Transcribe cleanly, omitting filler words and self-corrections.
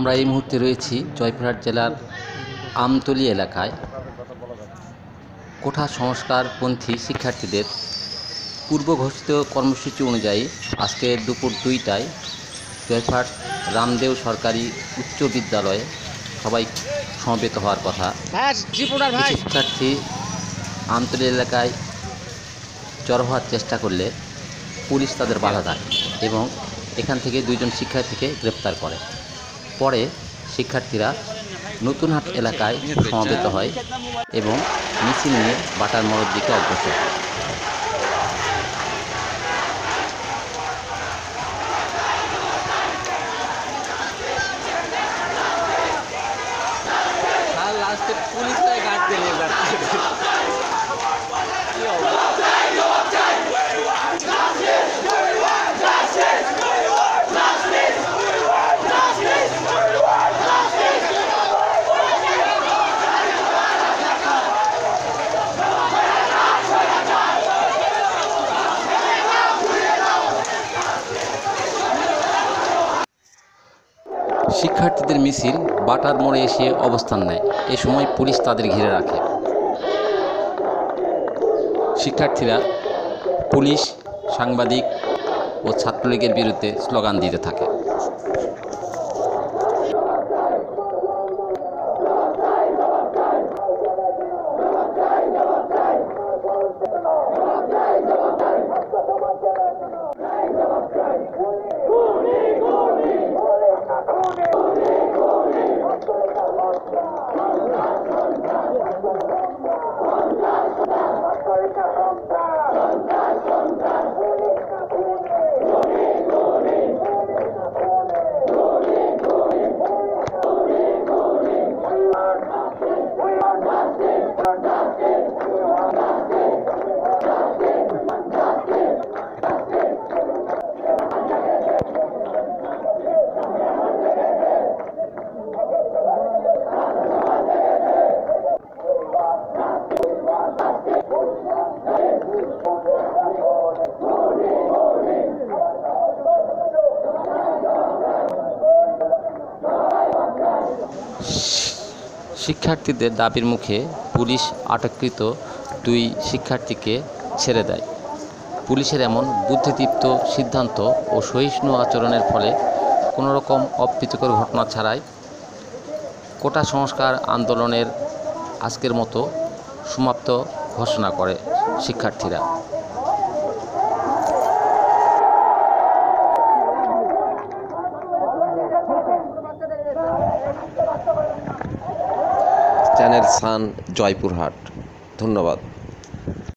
আমরা এই মুহূর্তে রয়েছি জয়পুরহাট জেলার আমতলী এলাকায়। কোঠা সংস্কারপন্থী শিক্ষার্থীদের পূর্ব ঘোষিত কর্মসূচি অনুযায়ী আজকে দুপুর 2টায় জয়পুরহাট রামদেও সরকারি উচ্চ বিদ্যালয়ে সবাই সমবেত হওয়ার কথা। কিছু শিক্ষার্থী আমতলী এলাকায় জড়ো হওয়ার চেষ্টা করলে পুলিশ তাদের বাধা দেয় এবং এখান থেকে 2 জন শিক্ষার্থীকে গ্রেপ্তার করে। পরে শিক্ষার্থীরা নতুনহাট এলাকায় সমবেত হয় এবং মিছিল নিয়ে বাটার মোড়ের দিকে অগ্রসর হয়। শিক্ষার্থীদের মিছিল বাটার মোড়ে এসে অবস্থান নেয়। এ সময় পুলিশ তাদের ঘিরে রাখে। শিক্ষার্থীরা পুলিশ, সাংবাদিক ও ছাত্রলীগের বিরুদ্ধে স্লোগান দিতে থাকে। শিক্ষার্থীদের দাবির মুখে পুলিশ আটককৃত 2 শিক্ষার্থীকে ছেড়ে দেয়। পুলিশের এমন বুদ্ধিদীপ্ত সিদ্ধান্ত ও সহিষ্ণু আচরণের ফলে কোনোরকম অপ্রীতিকর ঘটনা ছাড়াই কোটা সংস্কার আন্দোলনের আজকের মতো সমাপ্ত ঘোষণা করে শিক্ষার্থীরা। চ্যানেল সান জয়পুরহাট। ধন্যবাদ।